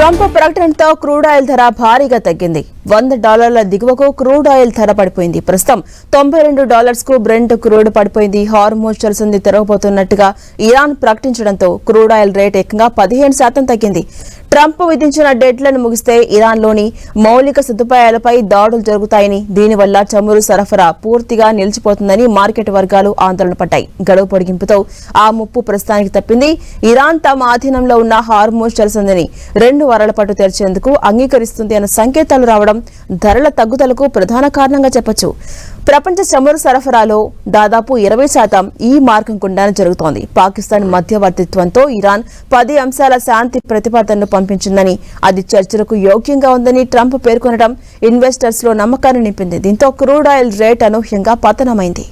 Trump ప్రకటనతో crude oil ధర భారీగా తగ్గింది. $100 దిగువకు క్రూడ్ ఆయిల్ ధర పడిపోయింది. ప్రస్తుతం $92 కు బ్రెంట్ క్రూడ్ పడిపోయింది. హార్మోజ్ జలసంధి తెరవబోతున్నట్టుగా ఇరాన్ ప్రకటించడంతో క్రూడ్ ఆయిల్ రేట్ ఏకంగా 15% తగ్గింది. ట్రంప్ విధించిన డెడ్లను ముగిస్తే ఇరాన్లోని మౌలిక సదుపాయాలపై దాడులు జరుగుతాయని, దీనివల్ల చమురు సరఫరా పూర్తిగా నిలిచిపోతుందని మార్కెట్ వర్గాలు ఆందోళన పడ్డాయి. గడువు పొడిగింపుతో ఆ ముప్పు ప్రస్తుతానికి తప్పింది. ఇరాన్ తమ ఆధీనంలో ఉన్న హార్మోజ్ జలసంధిని 2 వారాల పాటు తెరిచేందుకు అంగీకరిస్తుంది అన్న సంకేతాలు రావడం ధరల తగ్గుదలకు ప్రధాన కారణంగా చెప్పొచ్చు. ప్రపంచ చమురు సరఫరాలో దాదాపు 20% ఈ మార్గం గుండానే జరుగుతోంది. పాకిస్తాన్ మధ్యవర్తిత్వంతో ఇరాన్ 10 అంశాల శాంతి ప్రతిపాదనను పంపించిందని, అది చర్చలకు యోగ్యంగా ఉందని ట్రంప్ పేర్కొనడం ఇన్వెస్టర్స్ లో నమ్మకాన్ని నింపింది. దీంతో క్రూడ్ ఆయిల్ రేట్ అనూహ్యంగా పతనమైంది.